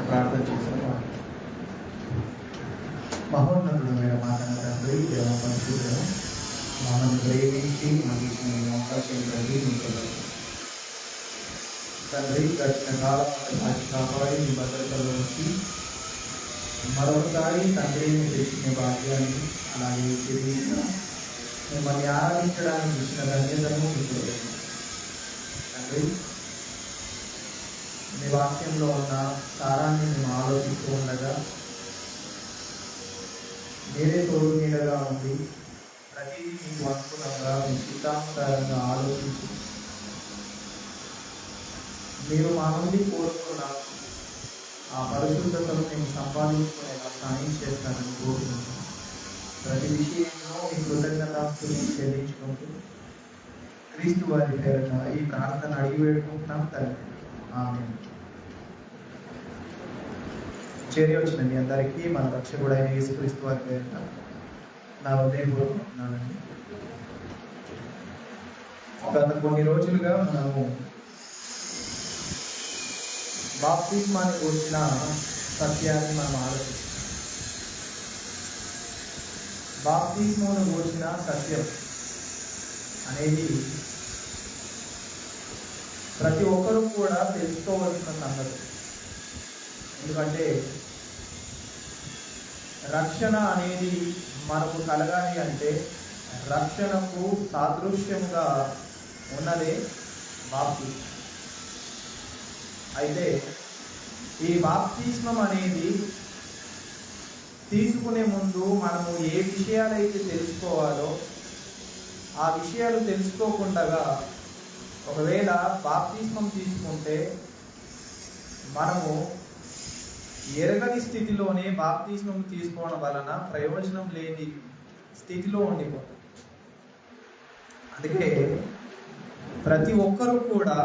ప్రార్థన చేశాను. మహోన్నతుడమైన మా తండ్రి దేవ పరిశుద్ధుడు మమ్మల్ని ప్రేమించి మనకి అవకాశం కలిగి మీకు తండ్రి గడిచిన కాలం కాపాడి మీ భద్రతలో వచ్చి మరొకసారి తండ్రిని తెచ్చిన భాగ్యాన్ని అలాగే తిరిగి మిమ్మల్ని ఆరాధించడానికి ఇచ్చిన ధన్యతను మీకు తండ్రి మీ వాక్యంలో ఉన్న సారాన్ని మేము ఆలోచిస్తూ ఉండగా మీరే తోడు నీడగా ఉండి ప్రతిదీ మీకు అనుకూలంగా మీ చిత్తానుసారంగా ఆలోచించి మీరు మా నుండి కోరుకున్న ఆ పరిశుద్ధతను మేము సంపాదించుకునేలా సాయం చేస్తానని కోరుకుంటున్నాం. ప్రతి విషయంలో మీ కృతజ్ఞతాస్తుని చెల్లించుకుంటూ క్రీస్తు వారి పేరున ఈ ప్రార్థన అడిగి వేడుకుంటున్నాం తండ్రి. ఆమేన్. చేరి వచ్చిన మీ అందరికీ మన రక్షకుడైన యేసుక్రీస్తు వారి పేరున నా హృదయపూర్వకండి. గత కొన్ని రోజులుగా మనము బాప్తిస్మాన్ని గురించిన సత్యాన్ని మనం ఆలోచిస్తాం. బాప్తిస్మాను గురించిన సత్యం అనేది ప్రతి ఒక్కరూ కూడా తెలుసుకోవాల్సిన సంగతి. ఎందుకంటే రక్షణ అనేది మనకు కలగాలి అంటే రక్షణకు సాదృశ్యంగా ఉన్నదే బాప్తిస్మం. అయితే ఈ బాప్తిస్మం అనేది తీసుకునే ముందు మనము ఏ విషయాలైతే తెలుసుకోవాలో ఆ విషయాలు తెలుసుకోకుండా ఒకవేళ బాప్తిస్మం తీసుకుంటే మనము ఎరగని స్థితిలోనే బాప్తిస్మం తీసుకోవడం వలన ప్రయోజనం లేని స్థితిలో ఉండిపోతాం. అందుకే ప్రతి ఒక్కరూ కూడా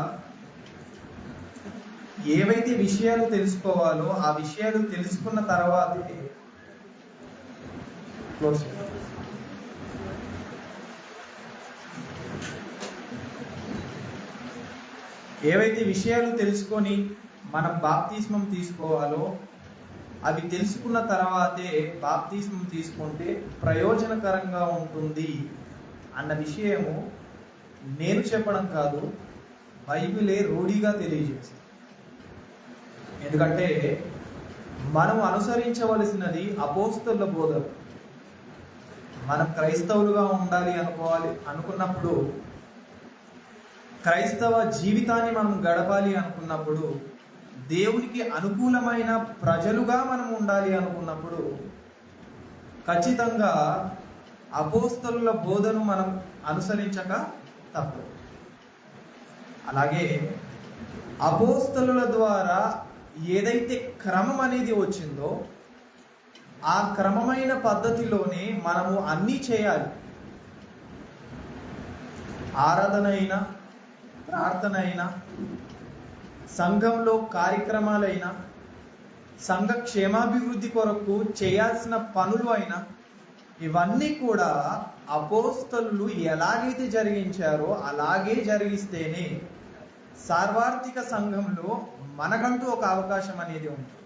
ఏవైతే విషయాలు తెలుసుకోవాలో ఆ విషయాలు తెలుసుకున్న తర్వాతే ఏవైతే విషయాలు తెలుసుకొని మనం బాప్తిస్మం తీసుకోవాలో అవి తెలుసుకున్న తర్వాతే బాప్తిస్మం తీసుకుంటే ప్రయోజనకరంగా ఉంటుంది అన్న విషయము నేను చెప్పడం కాదు, బైబిలే రూఢిగా తెలియజేస్తుంది. ఎందుకంటే మనం అనుసరించవలసినది అపోస్తలుల బోధన. మనం క్రైస్తవులుగా ఉండాలి అనుకున్నప్పుడు, క్రైస్తవ జీవితాన్ని మనం గడపాలి అనుకున్నప్పుడు, దేవునికి అనుకూలమైన ప్రజలుగా మనం ఉండాలి అనుకున్నప్పుడు ఖచ్చితంగా అపోస్తలుల బోధను మనం అనుసరించక తప్పదు. అలాగే అపోస్తలుల ద్వారా ఏదైతే క్రమం అనేది వచ్చిందో ఆ క్రమమైన పద్ధతిలోనే మనము అన్నీ చేయాలి. ఆరాధన అయినా, ప్రార్థన అయినా, సంఘంలో కార్యక్రమాలైనా, సంఘ క్షేమాభివృద్ధి కొరకు చేయాల్సిన పనులు అయినా ఇవన్నీ కూడా అపోస్తలులు ఎలాగైతే జరిగించారో అలాగే జరిగిస్తేనే సార్వార్థిక సంఘంలో మనకంటూ ఒక అవకాశం అనేది ఉంటుంది.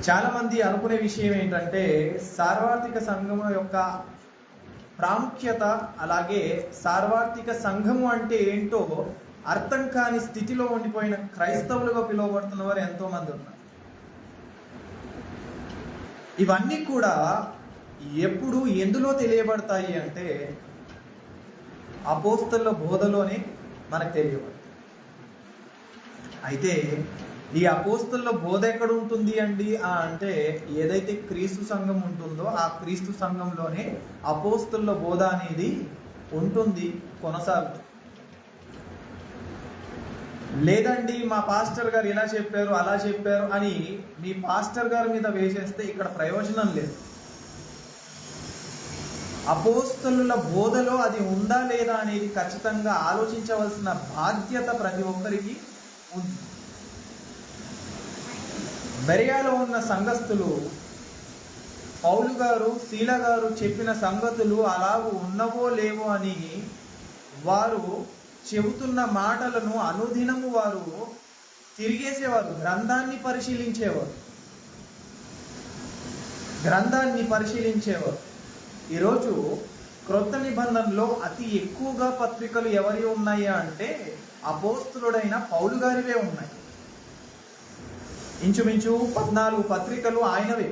చాలా మంది అనుకునే విషయం ఏంటంటే సార్వార్థిక సంఘం యొక్క ప్రాముఖ్యత, అలాగే సార్వార్థిక సంఘము అంటే ఏంటో అర్థం కాని స్థితిలో ఉండిపోయిన క్రైస్తవులుగా పిలువబడుతున్న వారు ఎంతో మంది ఉన్నారు. ఇవన్నీ కూడా ఎప్పుడు ఎందులో తెలియబడతాయి అంటే అపోస్తలుల బోధలోనే మనకు తెలియబడతాయి. అయితే ఈ అపోస్తలుల బోధ ఎక్కడ ఉంటుంది అంటే ఏదైతే క్రీస్తు సంఘం ఉంటుందో ఆ క్రీస్తు సంఘంలోనే అపోస్తలుల బోధ అనేది ఉంటుంది, కొనసాగుతుంది. లేదండి మా పాస్టర్ గారు ఇలా చెప్పారు అలా చెప్పారు అని మీ పాస్టర్ గారి మీద వేసేస్తే ఇక్కడ ప్రయోజనం లేదు. అపోస్తలుల బోధలో అది ఉందా లేదా అనేది ఖచ్చితంగా ఆలోచించవలసిన బాధ్యత ప్రతి ఒక్కరికి ఉంది. బెరియాలో ఉన్న సంఘస్థులు పౌలు గారు, శీల గారు చెప్పిన సంగతులు అలాగూ ఉన్నవో లేవో అని వారు చెబుతున్న మాటలను అనుదినము వారు తిరిగేసేవారు, గ్రంథాన్ని పరిశీలించేవారు. ఈరోజు క్రొత్త నిబంధనలో అతి ఎక్కువగా పత్రికలు ఎవరి ఉన్నాయి అంటే అపోస్తులుడైన పౌలు గారివే ఉన్నాయి. ఇంచుమించు 14 పత్రికలు ఆయనవే.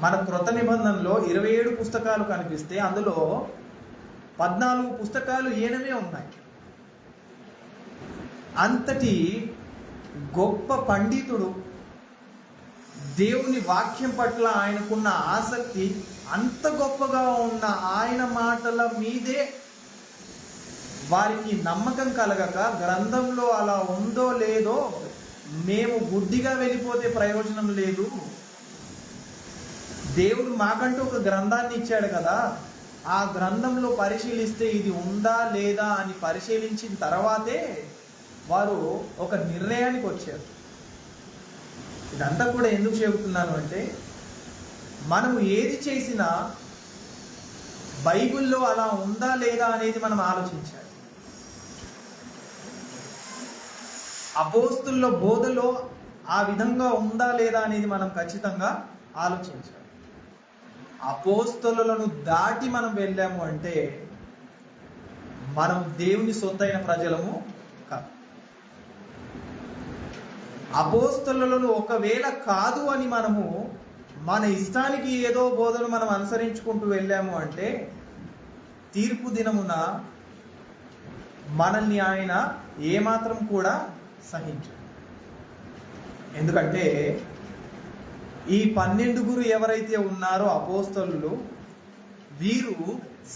మన క్రొత్త నిబంధనలో 27 పుస్తకాలు కనిపిస్తే అందులో 14 పుస్తకాలు ఈయనవే ఉన్నాయి. అంతటి గొప్ప పండితుడు, దేవుని వాక్యం పట్ల ఆయనకున్న ఆసక్తి అంత గొప్పగా ఉన్న ఆయన మాటల మీదే వారికి నమ్మకం కలగక, గ్రంథంలో అలా ఉందో లేదో మేము గుడ్డిగా వెళ్ళిపోతే ప్రయోజనం లేదు, దేవుడు మాకంటూ ఒక గ్రంథాన్ని ఇచ్చాడు కదా, ఆ గ్రంథంలో పరిశీలిస్తే ఇది ఉందా లేదా అని పరిశీలించిన తర్వాతే వారు ఒక నిర్ణయానికి వచ్చారు. ఇదంతా కూడా ఎందుకు చెబుతున్నాను అంటే, మనము ఏది చేసినా బైబిల్లో అలా ఉందా లేదా అనేది మనం ఆలోచించాలి. అపోస్తుల బోధలో ఆ విధంగా ఉందా లేదా అనేది మనం ఖచ్చితంగా ఆలోచించాలి. అపోస్తులను దాటి మనం వెళ్ళాము అంటే మనం దేవుని సొత్తైన ప్రజలము కాదు. అపోస్తులను ఒకవేళ కాదు అని మనము మన ఇష్టానికి ఏదో బోధను మనం అనుసరించుకుంటూ వెళ్ళాము అంటే తీర్పు దినమున మనల్ని ఆయన ఏమాత్రం కూడా సహించు. ఎందుకంటే ఈ 12 ఎవరైతే ఉన్నారో అపోస్తలులు, వీరు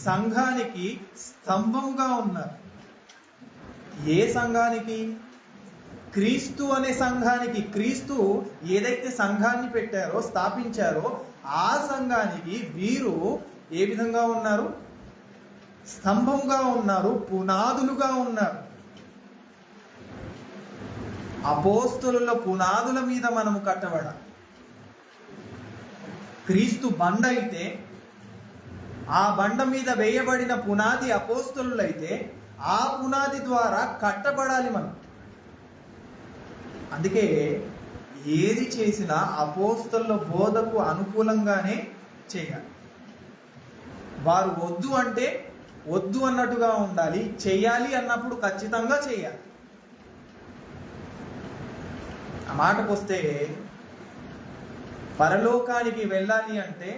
సంఘానికి స్తంభముగా ఉన్నారు. ఏ సంఘానికి? క్రీస్తు అనే సంఘానికి. క్రీస్తు ఏదైతే సంఘాన్ని పెట్టారో, స్థాపించారో ఆ సంఘానికి వీరు ఏ విధంగా ఉన్నారు? స్తంభముగా ఉన్నారు, పునాదులుగా ఉన్నారు. అపోస్తలుల పునాదుల మీద మనము కట్టబడాలి. క్రీస్తు బండ అయితే, ఆ బండ మీద వేయబడిన పునాది అపోస్తలులైతే ఆ పునాది ద్వారా కట్టబడాలి మనం. అందుకే ఏది చేసినా అపోస్తలుల బోధకు అనుకూలంగానే చేయాలి. వారు వద్దు అంటే వద్దు అన్నట్టుగా ఉండాలి, చేయాలి అన్నప్పుడు ఖచ్చితంగా చేయాలి. ఆ మాటకు వస్తే, పరలోకానికి వెళ్ళాలి అంటే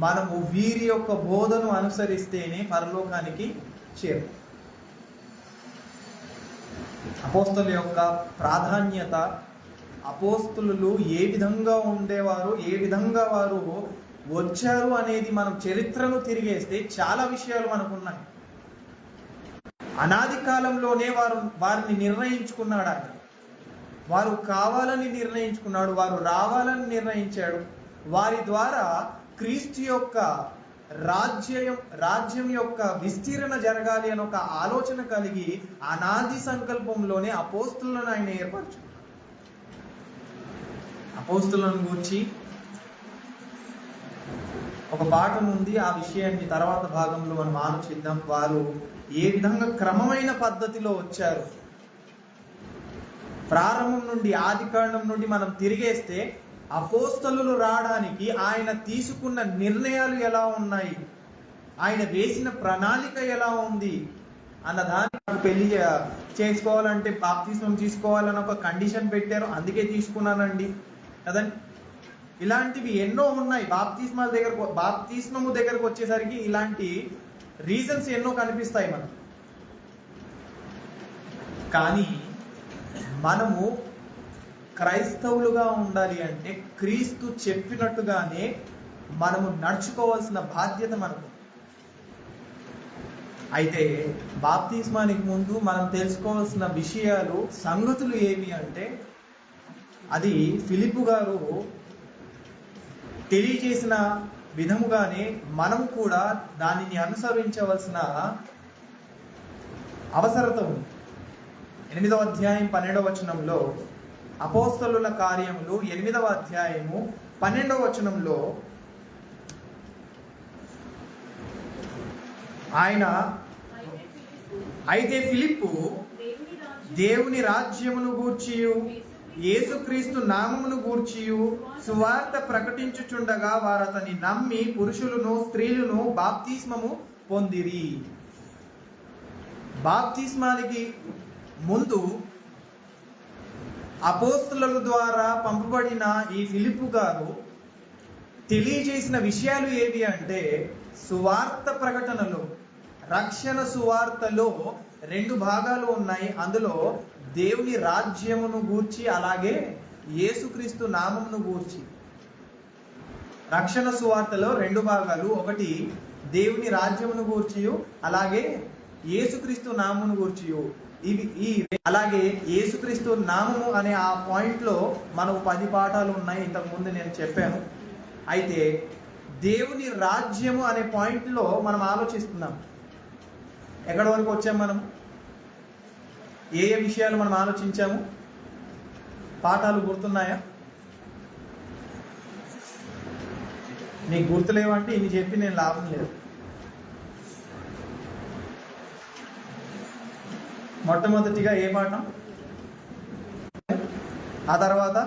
మనము వీరి యొక్క బోధను అనుసరిస్తేనే పరలోకానికి చేరు. అపోస్తలుల యొక్క ప్రాధాన్యత, అపోస్తలులు ఏ విధంగా ఉండేవారు, ఏ విధంగా వారు వచ్చారు అనేది మనం చరిత్రను తిరిగేస్తే చాలా విషయాలు మనకు ఉన్నాయి. అనాది కాలంలోనే వారిని నిర్ణయించుకున్నాడు ఆయన. వారు కావాలని నిర్ణయించుకున్నాడు, వారు రావాలని నిర్ణయించాడు. వారి ద్వారా క్రీస్తు యొక్క రాజ్యం యొక్క విస్తీరణ జరగాలి అని ఒక ఆలోచన కలిగి అనాది సంకల్పంలోనే అపోస్తులను ఆయన ఏర్పరచు. అపోస్తులను గురించి ఒక పాఠం ఉంది, ఆ విషయాన్ని తర్వాత భాగంలో మనం ఆలోచిద్దాం. వారు ఏ విధంగా క్రమమైన పద్ధతిలో వచ్చారు. ప్రారంభం నుండి, ఆది కాండం నుండి మనం తిరిగేస్తే అపోస్తలులు రావడానికి ఆయన తీసుకున్న నిర్ణయాలు ఎలా ఉన్నాయి, ఆయన వేసిన ప్రణాళిక ఎలా ఉంది అన్నదాన్ని. పెళ్లి చేసుకోవాలంటే బాప్తిస్మం తీసుకోవాలని ఒక కండిషన్ పెట్టారు, అందుకే తీసుకున్నానండి కదండి. ఇలాంటివి ఎన్నో ఉన్నాయి. బాప్తిస్మము దగ్గరకు వచ్చేసరికి ఇలాంటి రీజన్స్ ఎన్నో కనిపిస్తాయి మనకు. కానీ మనము క్రైస్తవులుగా ఉండాలి అంటే క్రీస్తు చెప్పినట్టుగానే మనము నడుచుకోవాల్సిన బాధ్యత మనకు. అయితే బాప్తిస్మానికి ముందు మనం తెలుసుకోవాల్సిన విషయాలు, సంగతులు ఏమి అంటే, అది ఫిలిప్పు గారు తెలియజేసిన విధముగానే మనము కూడా దానిని అనుసరించవలసిన అవసరత ఉంది. 8వ అధ్యాయం 12వ వచనంలో, అపోస్తలుల కార్యములు 8వ అధ్యాయము 12వ వచనంలో ఆయన, అయితే ఫిలిప్పు దేవుని రాజ్యమును గూర్చియు యేసుక్రీస్తు నామమును గూర్చియు సువార్త ప్రకటించుచుండగా వారు అతని నమ్మి పురుషులను స్త్రీలను బాప్తిస్మము పొందిరి. బాప్తిస్మానికి ముందు అపోస్తలుల ద్వారా పంపబడిన ఈ ఫిలిప్పు గారు తెలియజేసిన విషయాలు ఏవి అంటే, సువార్త ప్రకటనలో, రక్షణ సువార్తలో 2 భాగాలు ఉన్నాయి. అందులో దేవుని రాజ్యమును గూర్చి, అలాగే యేసుక్రీస్తు నామమును గూర్చి. రక్షణ సువార్తలో 2 భాగాలు, ఒకటి దేవుని రాజ్యమును గూర్చి, అలాగే యేసుక్రీస్తు నామమును గూర్చి. అలాగే యేసుక్రీస్తు నామము అనే ఆ పాయింట్లో మనకు 10 పాఠాలు ఉన్నాయి, ఇంతకుముందు నేను చెప్పాను. అయితే దేవుని రాజ్యము అనే పాయింట్లో మనం ఆలోచిస్తున్నాం. ఎక్కడి వరకు వచ్చాము మనం? ఏ విషయాలు మనం ఆలోచించాము? పాఠాలు గుర్తున్నాయా? నీకు గుర్తులేవంటే ఇన్ని చెప్పి నేను లాభం లేదు. మొట్టమొదటిగా ఏ పాఠం? ఆ తర్వాత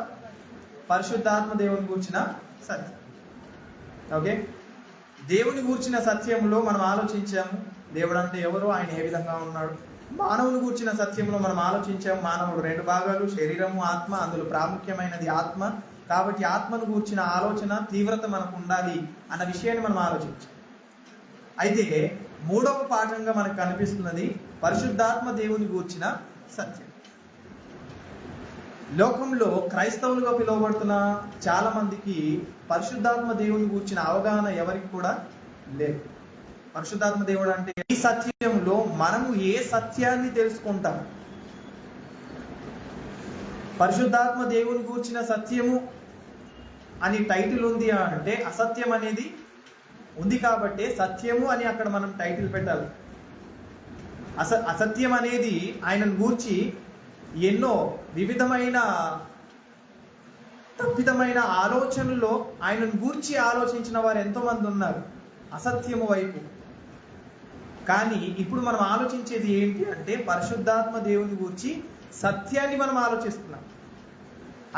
పరిశుద్ధాత్మ దేవుని గూర్చిన సత్యం. ఓకే, దేవుని గూర్చిన సత్యంలో మనం ఆలోచించాము, దేవుడు అంటే ఎవరు, ఆయన ఏ విధంగా ఉన్నాడు. మానవుని గూర్చిన సత్యంలో మనం ఆలోచించాము, మానవుడు 2 భాగాలు, శరీరము, ఆత్మ. అందులో ప్రాముఖ్యమైనది ఆత్మ. కాబట్టి ఆత్మను గూర్చిన ఆలోచన తీవ్రత మనకు ఉండాలి అన్న విషయాన్ని మనం ఆలోచించాం. అయితే 3వ పాఠంగా మనకు కనిపిస్తున్నది పరిశుద్ధాత్మ దేవుని గూర్చిన సత్యం. లోకంలో క్రైస్తవులుగా పిలువబడుతున్న చాలా మందికి పరిశుద్ధాత్మ దేవుని గూర్చిన అవగాహన ఎవరికి కూడా లేదు. పరిశుద్ధాత్మ దేవుడు అంటే, ఈ సత్యంలో మనము ఏ సత్యాన్ని తెలుసుకుంటాం? పరిశుద్ధాత్మ దేవుని గూర్చిన సత్యము అని టైటిల్ ఉంది అంటే అసత్యం అనేది ఉంది కాబట్టి సత్యము అని అక్కడ మనం టైటిల్ పెట్టాలి. అసత్యం అనేది ఆయనను గూర్చి ఎన్నో వివిధమైన తప్పిదమైన ఆలోచనల్లో ఆయనను గూర్చి ఆలోచించిన వారు ఎంతోమంది ఉన్నారు అసత్యము వైపు. కానీ ఇప్పుడు మనం ఆలోచించేది ఏంటి అంటే, పరిశుద్ధాత్మ దేవుని గూర్చి సత్యాన్ని మనం ఆలోచిస్తున్నాం.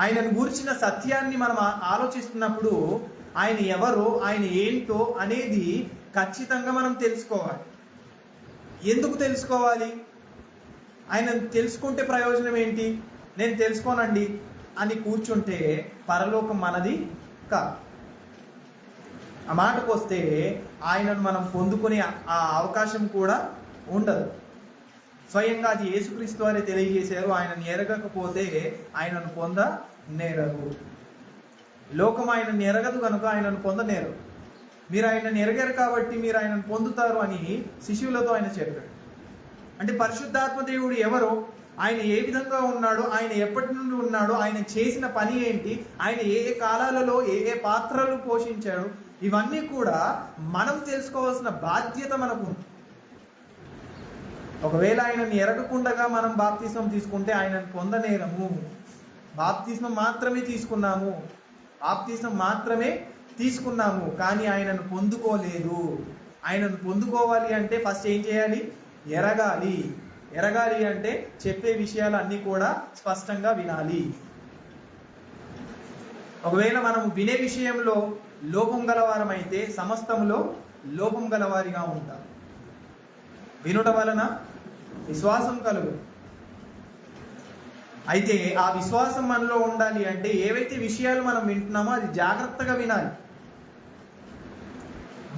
ఆయనను గూర్చిన సత్యాన్ని మనం ఆలోచిస్తున్నప్పుడు ఆయన ఎవరో, ఆయన ఏంటో అనేది ఖచ్చితంగా మనం తెలుసుకోవాలి. ఎందుకు తెలుసుకోవాలి? ఆయన తెలుసుకుంటే ప్రయోజనం ఏంటి? నేను తెలుసుకోనండి అని కూర్చుంటే పరలోకం మనది కాదు. ఆ మాటకు వస్తే ఆయనను మనం పొందుకునే ఆ అవకాశం కూడా ఉండదు. స్వయంగా అది యేసుక్రీస్తు వారే తెలియజేశారు, ఆయనను ఎరగకపోతే ఆయనను పొందనేరరు. లోకం ఆయనను ఎరగదు కనుక ఆయనను పొందనేరు. మీరు ఆయనను ఎరగారు కాబట్టి మీరు ఆయనను పొందుతారు అని శిష్యులతో ఆయన చెప్పాడు. అంటే పరిశుద్ధాత్మ దేవుడు ఎవరో, ఆయన ఏ విధంగా ఉన్నాడో, ఆయన ఎప్పటి నుండి ఉన్నాడో, ఆయన చేసిన పని ఏంటి, ఆయన ఏ ఏ కాలాలలో ఏ ఏ పాత్రలు పోషించాడు, ఇవన్నీ కూడా మనం తెలుసుకోవాల్సిన బాధ్యత మనకు ఉంది. ఒకవేళ ఆయనను ఎరగకుండగా మనం బాప్తిస్మం తీసుకుంటే ఆయనను పొందనేరము. బాప్తిస్మం మాత్రమే తీసుకున్నాము కానీ ఆయనను పొందుకోలేదు. ఆయనను పొందుకోవాలి అంటే ఫస్ట్ ఏం చేయాలి? ఎరగాలి అంటే చెప్పే విషయాలు అన్నీ కూడా స్పష్టంగా వినాలి. ఒకవేళ మనం వినే విషయంలో లోపం గలవారమైతే సమస్తములో లోపం గలవారిగా ఉంటాం. వినుట వలన విశ్వాసం కలుగు. అయితే ఆ విశ్వాసం మనలో ఉండాలి అంటే ఏవైతే విషయాలు మనం వింటున్నామో అది జాగ్రత్తగా వినాలి.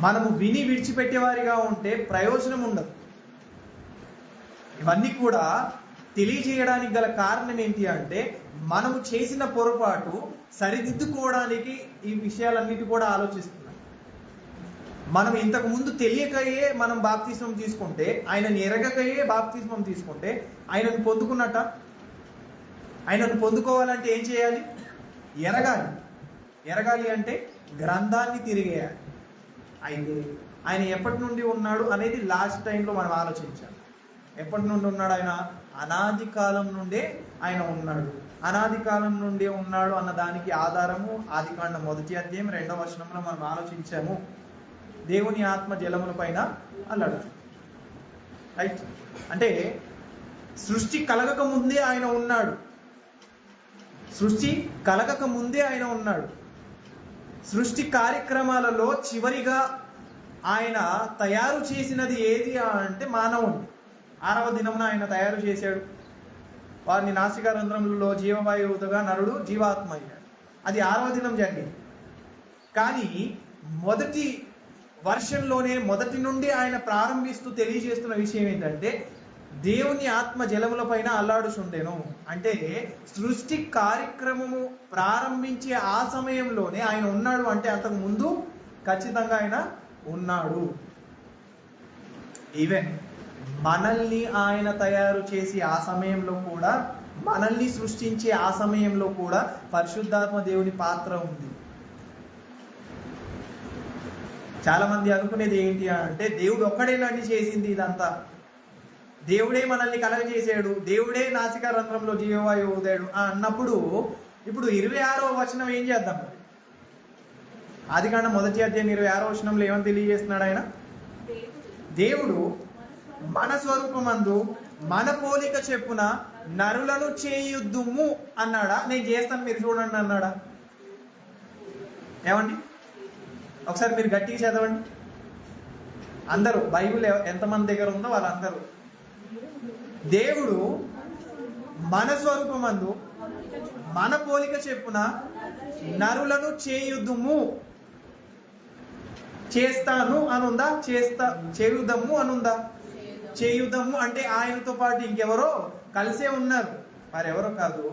మనము విని విడిచిపెట్టేవారిగా ఉంటే ప్రయోజనం ఉండదు. ఇవన్నీ కూడా తెలియజేయడానికి గల కారణం ఏంటి అంటే, మనము చేసిన పొరపాటు సరిదిద్దుకోవడానికి ఈ విషయాలన్నిటి కూడా ఆలోచిస్తున్నాం. మనం ఇంతకు ముందు తెలియకయే మనం బాప్తిస్మం తీసుకుంటే, ఆయనను ఎరగకయే బాప్తిస్మం తీసుకుంటే ఆయనను పొందుకున్నట్ట. ఆయనను పొందుకోవాలంటే ఏం చేయాలి? ఎరగాలి అంటే గ్రంథాన్ని తిరిగేయాలి. అయితే ఆయన ఎప్పటి నుండి ఉన్నాడు అనేది లాస్ట్ టైంలో మనం ఆలోచించాం. ఎప్పటి నుండి ఉన్నాడు? ఆయన అనాది కాలం నుండే ఆయన ఉన్నాడు. అనాది కాలం నుండి ఉన్నాడు అన్న దానికి ఆధారము ఆదికాండం 1వ అధ్యాయం 2వ వచనంలో మనం ఆలోచించాము. దేవుని ఆత్మ జలముల పైన అల్లాడు. రైట్? అంటే సృష్టి కలగక ముందే ఆయన ఉన్నాడు. సృష్టి కలగక ముందే ఆయన ఉన్నాడు. సృష్టి కార్యక్రమాలలో చివరిగా ఆయన తయారు చేసినది ఏది అంటే మానవుడు. 6వ దినమున ఆయన తయారు చేశాడు. వారిని నాసికారంధ్రములలో జీవవాయువుగా నరుడు జీవాత్మ అయ్యాడు. అది 6వ దినం జరిగింది. కానీ మొదటి వర్షంలోనే మొదటి నుండి ఆయన ప్రారంభిస్తూ తెలియజేస్తున్న విషయం ఏంటంటే దేవుని ఆత్మ జలముల పైన అల్లాడుచుండెను. అంటే సృష్టి కార్యక్రమము ప్రారంభించే ఆ సమయంలోనే ఆయన ఉన్నాడు. అంటే అంతకు ముందు ఖచ్చితంగా ఆయన ఉన్నాడు. ఈవెన్ మనల్ని ఆయన తయారు చేసి ఆ సమయంలో కూడా, మనల్ని సృష్టించే ఆ సమయంలో కూడా పరిశుద్ధాత్మ దేవుని పాత్ర ఉంది. చాలా మంది అనుకునేది ఏంటి అంటే దేవుడు ఒక్కడేనండి చేసింది ఇదంతా, దేవుడే మనల్ని కలగజేసాడు, దేవుడే నాసికా రంధ్రంలో జీవవాయువు ఊదాడు అన్నప్పుడు ఇప్పుడు 26వ వచనం ఏం చేద్దాం? ఆదికాండం 1వ అధ్యాయం 26వ వచనంలో ఏమని తెలియజేస్తున్నాడు ఆయన? దేవుడు మన స్వరూపమందు మన పోలిక చెప్పున నరులను చేయుద్దుము అన్నాడా? నేను చేస్తాను మీరు చూడండి అన్నాడా? ఏమండి? ఒకసారి మీరు గట్టిగా చదవండి అందరూ. బైబిల్ ఎంతమంది దగ్గర ఉందో వాళ్ళందరూ. దేవుడు మన స్వరూపమందు మన పోలిక చెప్పున నరులను చేయుదుము. చేస్తాను అనుందా? చేయుదము అనుందా? చేయుదము అంటే ఆయనతో పాటు ఇంకెవరో కలిసే ఉన్నారు. వారెవరో కాదు,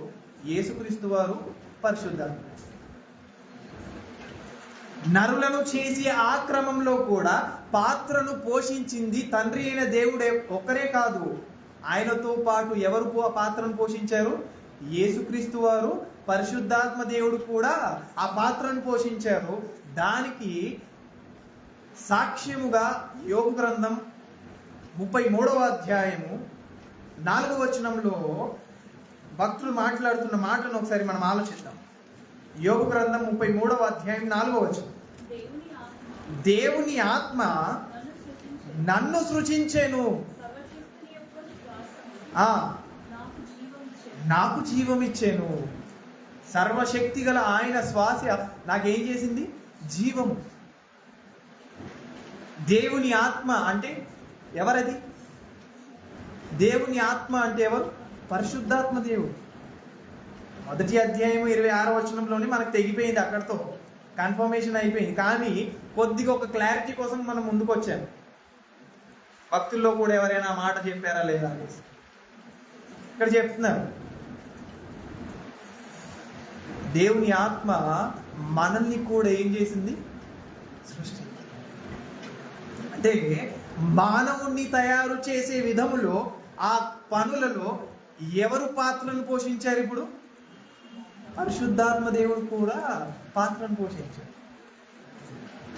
యేసుక్రీస్తు వారు పరిశుద్ధాత్మ. నరులను చేసే ఆ క్రమంలో కూడా పాత్రను పోషించింది తండ్రి అయిన దేవుడే ఒక్కరే కాదు. ఆయనతో పాటు ఎవరు పాత్రను పోషించారు? యేసుక్రీస్తు వారు, పరిశుద్ధాత్మ దేవుడు కూడా ఆ పాత్రను పోషించారు. దానికి సాక్ష్యముగా యోబు గ్రంథం 33వ అధ్యాయము 4వ వచనంలో భక్తులు మాట్లాడుతున్న మాటను ఒకసారి మనం ఆలోచిద్దాం. యోబు గ్రంథం 33వ అధ్యాయం 4వ వచనం. దేవుని ఆత్మ నన్ను సృజించెను, నాకు జీవమిచ్చాను. సర్వశక్తి గల ఆయన శ్వాస నాకేం చేసింది? జీవము. దేవుని ఆత్మ అంటే ఎవరది? దేవుని ఆత్మ అంటే ఎవరు? పరిశుద్ధాత్మ దేవుడు. 1వ అధ్యాయం 26వ వచనంలోనే మనకు తెగిపోయింది, అక్కడితో కన్ఫర్మేషన్ అయిపోయింది. కానీ కొద్దిగా ఒక క్లారిటీ కోసం మనం ముందుకు వచ్చాము. భక్తుల్లో కూడా ఎవరైనా మాట చెప్పారా లేదా అనేసి ఇక్కడ చెప్తున్నారు. దేవుని ఆత్మ మనల్ని కూడా ఏం చేసింది? సృష్టి. అంటే మానవుణ్ణి తయారు చేసే విధములో, ఆ పనులలో ఎవరు పాత్రను పోషించారు? ఇప్పుడు పరిశుద్ధాత్మ దేవుడు కూడా పాత్రను పోషించాడు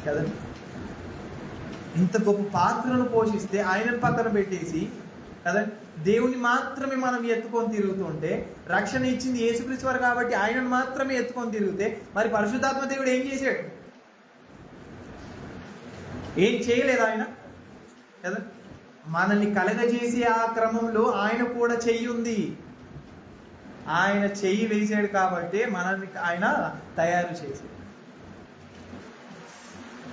కదండి. ఇంత గొప్ప పాత్రను పోషిస్తే ఆయనను పక్కన పెట్టేసి కదండి దేవుని మాత్రమే మనం ఎత్తుకొని తిరుగుతుంటే, రక్షణ ఇచ్చింది యేసుక్రీస్తు వారు కాబట్టి ఆయనను మాత్రమే ఎత్తుకొని తిరిగితే, మరి పరిశుద్ధాత్మ దేవుడు ఏం చేశాడు? ఏం చేయలేదు ఆయన కదా. మనల్ని కలగజేసే ఆ క్రమంలో ఆయన కూడా చెయ్యి ఉంది. ఆయన చెయ్యి వేసాడు కాబట్టి మనల్ని ఆయన తయారు చేశాడు.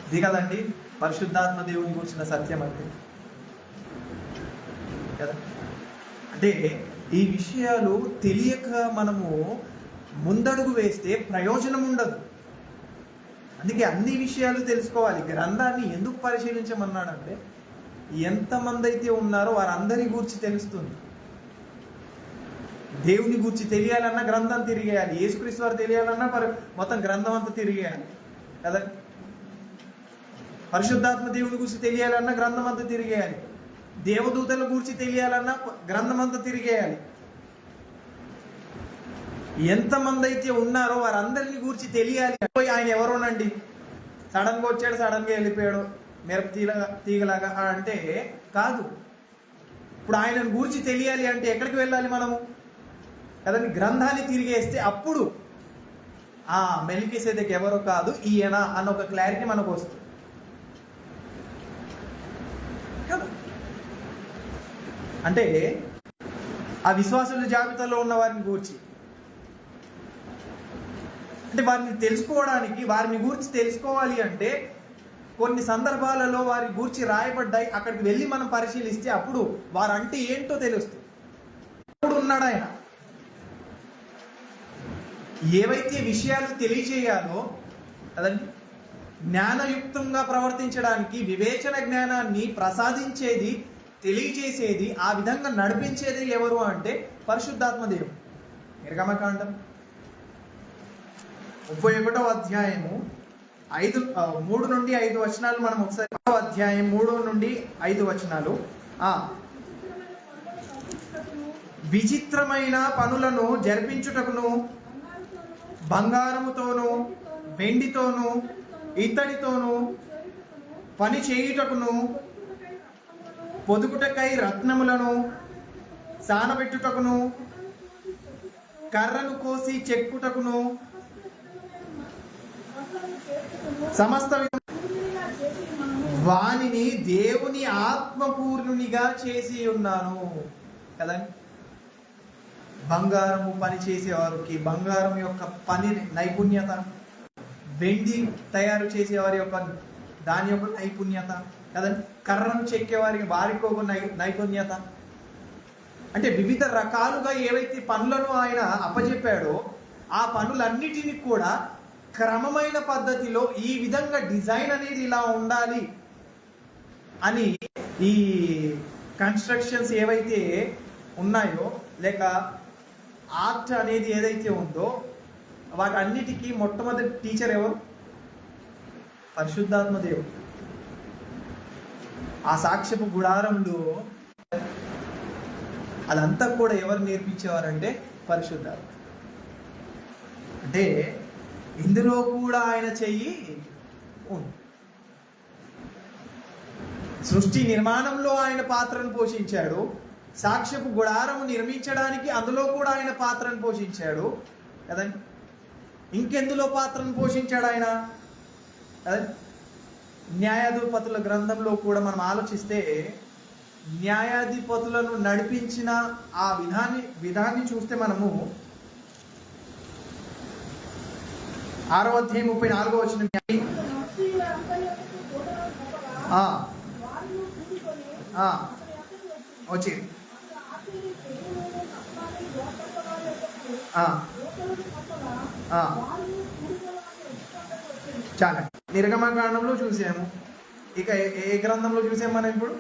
ఇది కదండి పరిశుద్ధాత్మ దేవుని గురించిన సత్యం అంటే కదా. అంటే ఈ విషయాలు తెలియక మనము ముందడుగు వేస్తే ప్రయోజనం ఉండదు. అందుకే అన్ని విషయాలు తెలుసుకోవాలి. గ్రంథాన్ని ఎందుకు పరిశీలించమన్నాడంటే, ఎంతమంది అయితే ఉన్నారో వారందరి గురించి తెలుస్తుంది. దేవుని గురించి తెలియాలన్నా గ్రంథం తిరిగేయాలి. యేసుక్రీస్తు వారు తెలియాలన్నా మొత్తం గ్రంథం అంతా తిరిగేయాలి కదా. పరిశుద్ధాత్మ దేవుని గురించి తెలియాలన్నా గ్రంథం అంతా తిరిగేయాలి. దేవదూతల గురించి తెలియాలన్నా గ్రంథం అంతా తిరిగేయాలి. ఎంతమంది అయితే ఉన్నారో వారందరిని గురించి తెలియాలి. ఆయన ఎవరోనండి, సడన్గా వచ్చాడు, సడన్గా వెళ్ళిపోయాడు, మిరప తీగలాగా అంటే కాదు. ఇప్పుడు ఆయనను గురించి తెలియాలి అంటే ఎక్కడికి వెళ్ళాలి మనము కదండి? గ్రంథాన్ని తిరిగేస్తే అప్పుడు మెల్కీసెదెకు ఎవరో కాదు ఈయన అన్న ఒక క్లారిటీ మనకు వస్తుంది కదా. అంటే ఆ విశ్వాసుల జాబితాలో ఉన్న వారిని గూర్చి. అంటే వారిని తెలుసుకోవడానికి, వారిని గూర్చి తెలుసుకోవాలి అంటే కొన్ని సందర్భాలలో వారి గూర్చి రాయబడ్డాయి. అక్కడికి వెళ్ళి మనం పరిశీలిస్తే అప్పుడు వారంటే ఏంటో తెలుస్తుంది. అప్పుడు ఉన్నాడు ఆయన. ఏవైతే విషయాలు తెలియజేయాలో కదండి, జ్ఞానయుక్తంగా ప్రవర్తించడానికి వివేచన జ్ఞానాన్ని ప్రసాదించేది, తెలియజేసేది, ఆ విధంగా నడిపించేది ఎవరు అంటే పరిశుద్ధాత్మ దేవుడు. నిర్గమకాండం 31వ అధ్యాయము 3 నుండి 5 వచనాలు మనం ఒకసారి. అధ్యాయం 3 నుండి 5 వచనాలు. విచిత్రమైన పనులను జరిపించుటకును, బంగారముతోనూ వెండితోనూ ఇత్తడితోనూ పని చేయుటకును, పొదుగుటకై రత్నములను సానబెట్టుటకును, కర్రను కోసి చెక్కుటకును, సమస్త వానిని దేవుని ఆత్మపూర్ణునిగా చేసి ఉన్నాను కదండి. బంగారము పని చేసేవారికి బంగారం యొక్క పని నైపుణ్యత, వెండి తయారు చేసేవారి యొక్క దాని యొక్క నైపుణ్యత కదండి, కర్రను చెక్కేవారికి వారికి ఒక నైపుణ్యత. అంటే వివిధ రకాలుగా ఏవైతే పనులను ఆయన అప్పచెప్పాడో ఆ పనులన్నిటినీ కూడా క్రమమైన పద్ధతిలో ఈ విధంగా డిజైన్ అనేది ఇలా ఉండాలి అని, ఈ కన్స్ట్రక్షన్స్ ఏవైతే ఉన్నాయో లేక ఆర్ట్ అనేది ఏదైతే ఉందో వాటన్నిటికీ మొట్టమొదటి టీచర్ ఎవరు? పరిశుద్ధాత్మ దేవుడు. ఆ సాక్ష్యపు గుడారంలో అదంతా కూడా ఎవరు నేర్పించేవారంటే పరిశుద్ధాత్మ. అంటే ఇందులో కూడా ఆయన చెయ్యి ఉంది. సృష్టి నిర్మాణంలో ఆయన పాత్రను పోషించాడు. సాక్ష్యపు గుడారము నిర్మించడానికి అందులో కూడా ఆయన పాత్రను పోషించాడు కదండి. ఇంకెందులో పాత్రను పోషించాడు ఆయన కదండి. న్యాయాధిపతుల గ్రంథంలో కూడా మనం ఆలోచిస్తే న్యాయాధిపతులను నడిపించిన ఆ విధాన్ని చూస్తే మనము 6వ అధ్యాయం 34వ వచనం వచ్చింది. చాలా నిర్గమకాండంలో చూసాము. ఇక ఏ గ్రంథంలో చూసాము మనం ఇప్పుడు?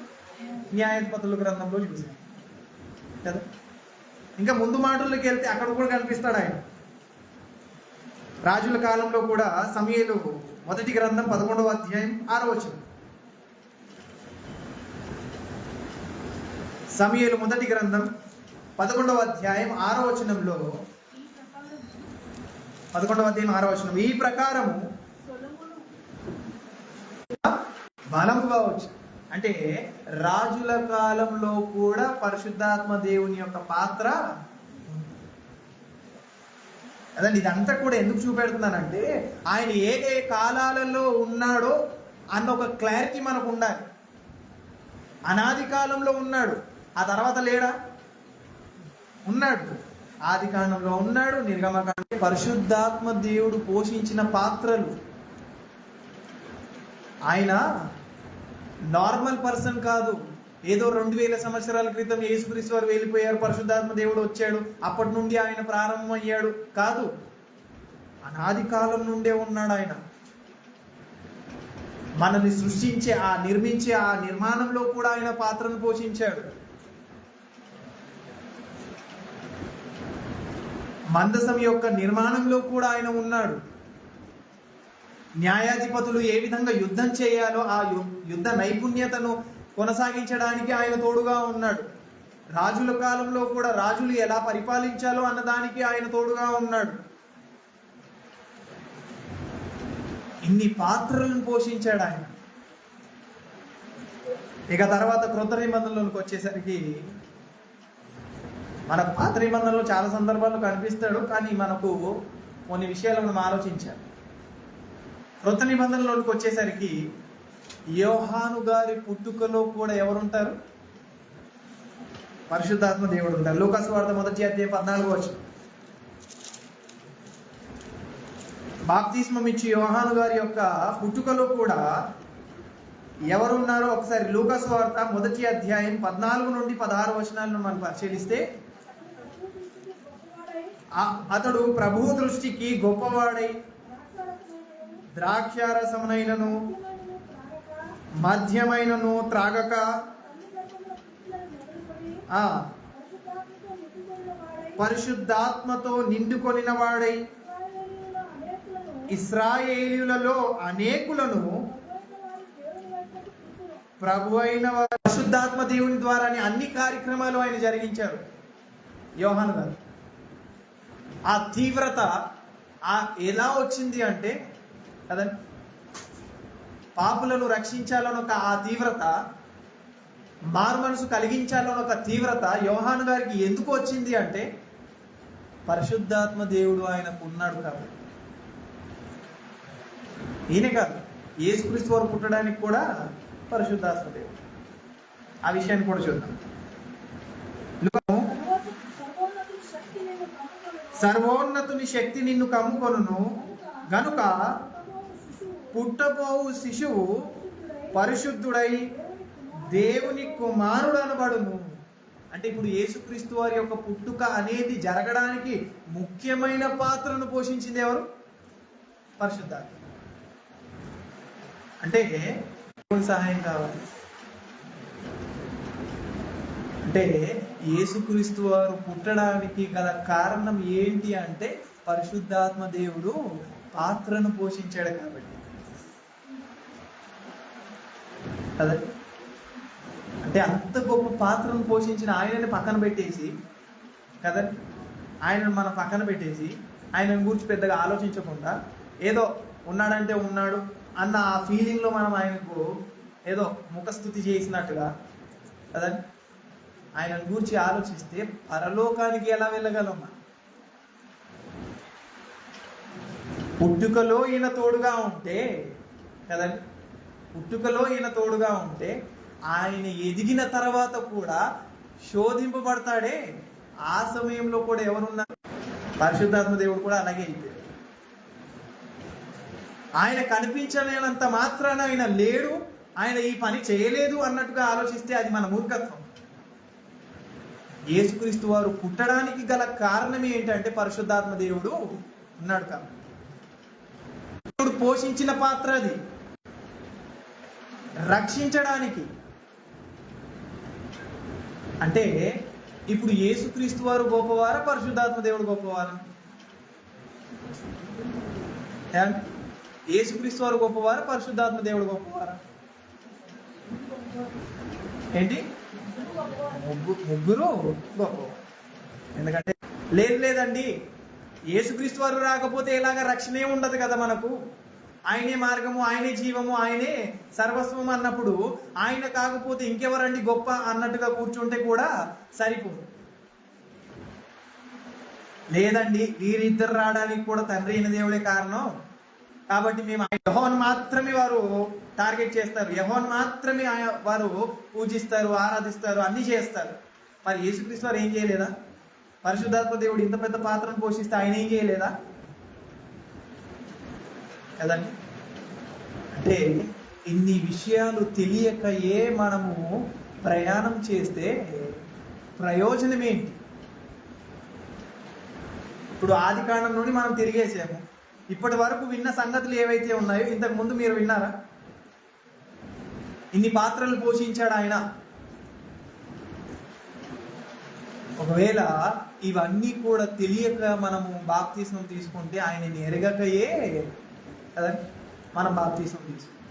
న్యాయాధిపతుల గ్రంథంలో చూసాము కదా. ఇంకా ముందు మాటల్లోకి వెళ్తే అక్కడ కూడా కనిపిస్తాడు ఆయన. రాజుల కాలంలో కూడా సమూయేలు మొదటి గ్రంథం 11వ అధ్యాయం 6వ వచనం. సమూయేలు మొదటి గ్రంథం 11వ అధ్యాయం 6వ వచనంలో 11వ అధ్యాయం 6వ వచనం, ఈ ప్రకారము బలముగా వచ్చి. అంటే రాజుల కాలంలో కూడా పరిశుద్ధాత్మ దేవుని యొక్క పాత్ర అదండి. ఇదంతా కూడా ఎందుకు చూపెడుతున్నానంటే ఆయన ఏ ఏ కాలాలలో ఉన్నాడో అన్న ఒక క్లారిటీ మనకు ఉండాలి. అనాది కాలంలో ఉన్నాడు, ఆ తర్వాత లేడా? ఉన్నాడు. ఆది కాండంలో ఉన్నాడు, నిర్గమకాండం. పరిశుద్ధాత్మ దేవుడు పోషించిన పాత్రలు. ఆయన నార్మల్ పర్సన్ కాదు. ఏదో 2000 సంవత్సరాల క్రితం యేసుక్రీస్తు వారు వెళ్ళిపోయారు, పరిశుద్ధాత్మ దేవుడు వచ్చాడు, అప్పటి నుండి ఆయన ప్రారంభం అయ్యాడు కాదు. అనాది కాలం నుండే ఉన్నాడు ఆయన. మనల్ని సృష్టించే నిర్మించే ఆ నిర్మాణంలో కూడా ఆయన పాత్రను పోషించాడు. మందసం యొక్క నిర్మాణంలో కూడా ఆయన ఉన్నాడు. న్యాయాధిపతులు ఏ విధంగా యుద్ధం చేయాలో ఆ యుద్ధ నైపుణ్యతను కొనసాగించడానికి ఆయన తోడుగా ఉన్నాడు. రాజుల కాలంలో కూడా రాజులు ఎలా పరిపాలించాలో అన్నదానికి ఆయన తోడుగా ఉన్నాడు. ఇన్ని పాత్రలను పోషించాడు ఆయన. ఇక తర్వాత క్రొత్త నిబంధనలోకి వచ్చేసరికి మనకు పాత నిబంధనలో చాలా సందర్భాల్లో కనిపిస్తాడు, కానీ మనకు కొన్ని విషయాలు మనం ఆలోచించాలి. క్రొత్త నిబంధనలోకి వచ్చేసరికి యోహాను గారి పుట్టుకలో కూడా ఎవరుంటారు? పరిశుద్ధాత్మ దేవుడు ఉంటారు. లూకాసు వార్త 1:14. బాప్తిస్మం ఇచ్చి యోహాను గారి యొక్క పుట్టుకలో కూడా ఎవరున్నారో ఒకసారి లూకాసు వార్త 1:14-16 మనం పరిశీలిస్తే, అతడు ప్రభు దృష్టికి గొప్పవాడై ద్రాక్షారసమునైనను మద్యమైనను త్రాగక పరిశుద్ధాత్మతో నిండుకొనిన వాడై ఇశ్రాయేలీయులలో అనేకులను ప్రభు అయిన పరిశుద్ధాత్మ దేవుని ద్వారానే అన్ని కార్యక్రమాలు ఆయన జరిగించారు యోహాను గారు. ఆ తీవ్రత ఎలా వచ్చింది అంటే కదండి, పాపులను రక్షించాలని ఒక ఆ తీవ్రత, మారు మనసు కలిగించాలని ఒక తీవ్రత యోహాను గారికి ఎందుకు వచ్చింది అంటే పరిశుద్ధాత్మ దేవుడు ఆయనకు ఉన్నాడు కాబట్టి. ఈయన కాదు, యేసుక్రీస్తు వారు పుట్టడానికి కూడా పరిశుద్ధాత్మ దేవుడు. ఆ విషయాన్ని కూడా చూద్దాం. సర్వోన్నతుని శక్తి నిన్ను కమ్ముకొనును గనుక పుట్టబోవు శిశువు పరిశుద్ధుడై దేవుని కుమారుడు అనబడును. అంటే ఇప్పుడు యేసుక్రీస్తు వారి యొక్క పుట్టుక అనేది జరగడానికి ముఖ్యమైన పాత్రను పోషించింది ఎవరు? పరిశుద్ధాత్మ. అంటే దేవుని సహాయం కావాలి. అంటే యేసుక్రీస్తు వారు పుట్టడానికి గల కారణం ఏంటి అంటే పరిశుద్ధాత్మ దేవుడు పాత్రను పోషించాడు కాబట్టి కదా. అంటే అంత గొప్ప పాత్రను పోషించిన ఆయనని పక్కన పెట్టేసి కదా, ఆయనను మనం పక్కన పెట్టేసి ఆయనను గురించి పెద్దగా ఆలోచించకుండా ఏదో ఉన్నాడంటే ఉన్నాడు అన్న ఆ ఫీలింగ్లో మనం ఆయనకు ఏదో ముఖస్థుతి చేసినట్టుగా కదా ఆయనను గురించి ఆలోచిస్తే పరలోకానికి ఎలా వెళ్ళగలం? పుట్టుకలో ఈయన తోడుగా ఉంటే కదండి, పుట్టుకలో ఈయన తోడుగా ఉంటే ఆయన ఎదిగిన తర్వాత కూడా శోధింపబడతాడే, ఆ సమయంలో కూడా ఎవరున్నారు? పరిశుద్ధాత్మ దేవుడు కూడా అలాగే అయిపోయాడు. ఆయన కనిపించలేనంత మాత్రాన ఆయన లేడు, ఆయన ఈ పని చేయలేదు అన్నట్టుగా ఆలోచిస్తే అది మన మూర్ఖత్వం. యేసుక్రీస్తు వారు పుట్టడానికి గల కారణం ఏంటంటే పరిశుద్ధాత్మ దేవుడు ఉన్నాడు కాబట్టి. దేవుడు పోషించిన పాత్ర అది రక్షించడానికి. అంటే ఇప్పుడు యేసుక్రీస్తు వారు గొప్పవారా, పరిశుద్ధాత్మ దేవుడు గొప్పవారా? యేసుక్రీస్తు వారు గొప్పవారా, పరిశుద్ధాత్మ దేవుడు గొప్పవారా? ఏంటి? ముగ్గురు గొప్ప. ఎందుకంటే లేదండి, యేసుక్రీస్తు వారు రాకపోతే ఎలాగ రక్షణే ఉండదు కదా మనకు. ఆయనే మార్గము, ఆయనే జీవము, ఆయనే సర్వస్వం అన్నప్పుడు ఆయన కాకపోతే ఇంకెవరండి గొప్ప అన్నట్టుగా కూర్చుంటే కూడా సరిపోదు. లేదండి, వీరిద్దరు రావడానికి కూడా తండ్రి అయిన దేవుడే కారణం కాబట్టి మేము యెహోవాను మాత్రమే వారు టార్గెట్ చేస్తారు, యెహోవాను మాత్రమే వారు పూజిస్తారు, ఆరాధిస్తారు, అన్ని చేస్తారు. మరి యేసుక్రీస్తు వారు ఏం చేయలేదా? పరిశుద్ధాత్మ దేవుడు ఇంత పెద్ద పాత్రను పోషిస్తే ఆయన ఏం చేయలేదా? కదండి. అంటే ఇన్ని విషయాలు తెలియకయే మనము ప్రయాణం చేస్తే ప్రయోజనం ఏంటి? ఇప్పుడు ఆది కాండం నుండి మనం తిరిగేసాము. ఇప్పటి వరకు విన్న సంగతులు ఏవైతే ఉన్నాయో ఇంతకు ముందు మీరు విన్నారా? ఇన్ని పాత్రలు పోషించాడు ఆయన. ఒకవేళ ఇవన్నీ కూడా తెలియక మనము బాప్తిస్మం తీసుకుంటే ఆయనని ఎరగకయే కదా మనం బాప్తిస్మం తీసుకుంటాం.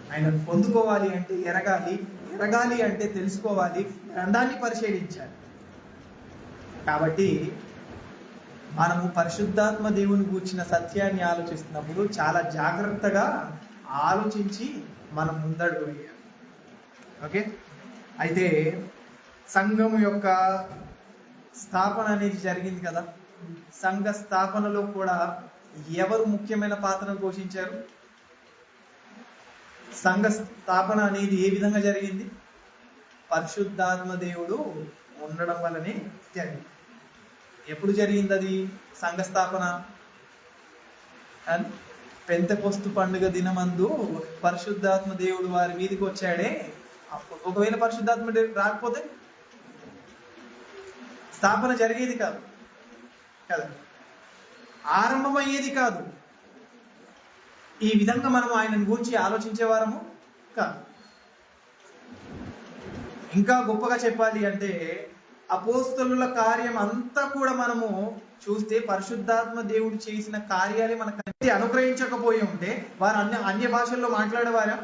ఆయనను పొందుకోవాలి అంటే ఎరగాలి అంటే తెలుసుకోవాలి, గ్రంథాన్ని పరిశీలించాలి. కాబట్టి మనము పరిశుద్ధాత్మ దేవుని గూర్చిన సత్యాన్ని ఆలోచిస్తున్నప్పుడు చాలా జాగ్రత్తగా ఆలోచించి మనం ముందడుగు వేయాలి. ఓకే. అయితే సంఘము యొక్క స్థాపన అనేది జరిగింది కదా. సంఘ స్థాపనలో కూడా ఎవరు ముఖ్యమైన పాత్రను పోషించారు? సంఘ స్థాపన అనేది ఏ విధంగా జరిగింది? పరిశుద్ధాత్మ దేవుడు ఉండడం వల్లనే జరిగింది. ఎప్పుడు జరిగింది అది సంఘ స్థాపన? పెంతెకొస్తు పండుగ దినమందు పరిశుద్ధాత్మ దేవుడు వారి మీదకి వచ్చాడే. ఒకవేళ పరిశుద్ధాత్మ దేవుడు రాకపోతే స్థాపన జరిగేది కాదు కదా, ఆరంభమయ్యేది కాదు. ఈ విధంగా మనం ఆయనను గురించి ఆలోచించేవారము కాదు. ఇంకా గొప్పగా చెప్పాలి అంటే అపోస్తలుల కార్యం అంతా కూడా మనము చూస్తే పరిశుద్ధాత్మ దేవుడు చేసిన కార్యాలే మనకు అనుగ్రహించకపోయి ఉంటే వారు అన్య భాషల్లో మాట్లాడేవారా?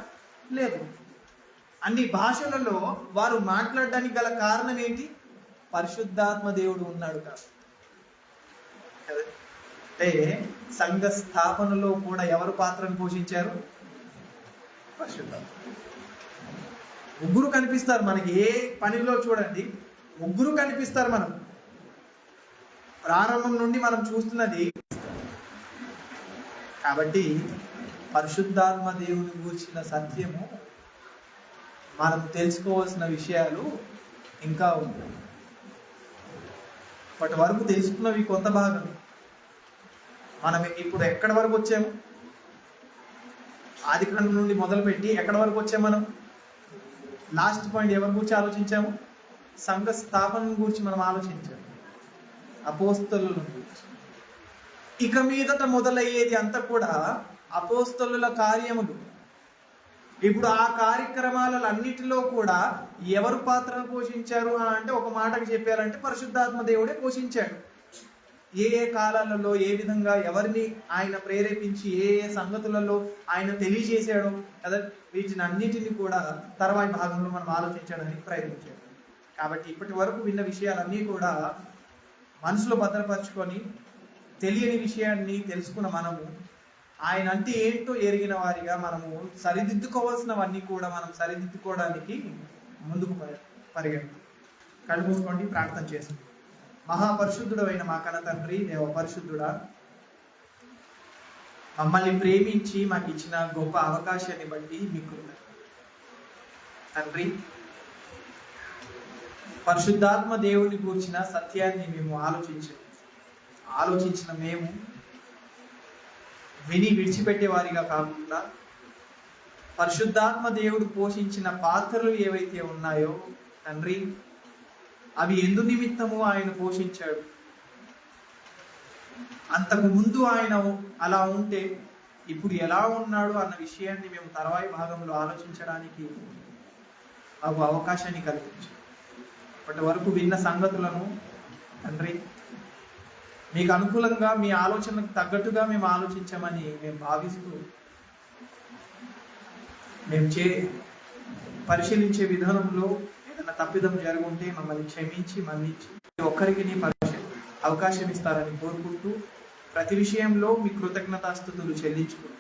లేదు. అన్ని భాషలలో వారు మాట్లాడడానికి గల కారణం ఏంటి? పరిశుద్ధాత్మ దేవుడు ఉన్నాడు కాదు. అంటే సంఘ స్థాపనలో కూడా ఎవరు పాత్రను పోషించారు? పరిశుద్ధాత్మ. ముగ్గురు కనిపిస్తారు మనకి. ఏ పనిలో చూడండి ముగ్గురు కనిపిస్తారు. మనం ప్రారంభం నుండి మనం చూస్తున్నది. కాబట్టి పరిశుద్ధాత్మ దేవుని గురించిన సత్యము మనం తెలుసుకోవాల్సిన విషయాలు ఇంకా ఉన్నాయి. ఇప్పటి వరకు తెలుసుకున్నవి కొంత భాగం. మనం ఇప్పుడు ఎక్కడి వరకు వచ్చాము? ఆదికాండం నుండి మొదలుపెట్టి ఎక్కడి వరకు వచ్చాము? మనం లాస్ట్ పాయింట్ ఎవరి గురించి ఆలోచించాము? సంఘ స్థాపన గురించి మనం ఆలోచించాము, అపోస్తలుల గురించి. ఇక మీదట మొదలయ్యేది అంతా కూడా అపోస్తలుల కార్యములు. ఇప్పుడు ఆ కార్యక్రమాలన్నిటిలో కూడా ఎవరు పాత్రను పోషించారు అంటే ఒక మాటకు చెప్పారంటే పరిశుద్ధాత్మ దేవుడే పోషించాడు. ఏ ఏ కాలాలలో ఏ విధంగా ఎవరిని ఆయన ప్రేరేపించి ఏ ఏ సంగతులలో ఆయన తెలియజేశాడో కదా, వీటిని అన్నిటిని కూడా తర్వాయి భాగంలో మనం ఆలోచించడానికి ప్రయత్నించాడు. కాబట్టి ఇప్పటి వరకు విన్న విషయాలన్నీ కూడా మనసులో భద్రపరచుకొని తెలియని విషయాన్ని తెలుసుకున్న మనము ఆయన అంటే ఏంటో ఎరిగిన వారిగా మనము సరిదిద్దుకోవాల్సినవన్నీ కూడా మనం సరిదిద్దుకోవడానికి ముందుకు పరిగెత్తాం. కళ్ళు మూసుకోండి, ప్రార్థన చేస్తాం. మహాపరిశుద్ధుడు అయిన మా కన్న తండ్రి, దేవ పరిశుద్ధుడా, మమ్మల్ని ప్రేమించి మాకు ఇచ్చిన గొప్ప అవకాశాన్ని బట్టి మీకు తండ్రి, పరిశుద్ధాత్మ దేవుని గురించిన సత్యాన్ని మేము ఆలోచించిన మేము విని విడిచిపెట్టే వారిగా కాకుండా పరిశుద్ధాత్మ దేవుడు పోషించిన పాత్రలు ఏవైతే ఉన్నాయో తండ్రి, అవి ఎందు నిమిత్తము ఆయన పోషించాడు, అంతకు ముందు ఆయన అలా ఉంటే ఇప్పుడు ఎలా ఉన్నాడు అన్న విషయాన్ని మేము తర్వాయి భాగంలో ఆలోచించడానికి మాకు అవకాశాన్ని కల్పించాడు. ఇప్పటి వరకు విన్న సంగతులను తండ్రి మీకు అనుకూలంగా మీ ఆలోచనకు తగ్గట్టుగా మేము ఆలోచించామని మేము భావిస్తూ మేము పరిశీలించే విధానంలో ఏదైనా తప్పిదం జరుగుంటే మమ్మల్ని క్షమించి మన్నించి ఒక్కరికి నీ అవకాశం ఇస్తారని కోరుకుంటూ ప్రతి విషయంలో మీ కృతజ్ఞతాస్తుతులు చెల్లించుకుంటూ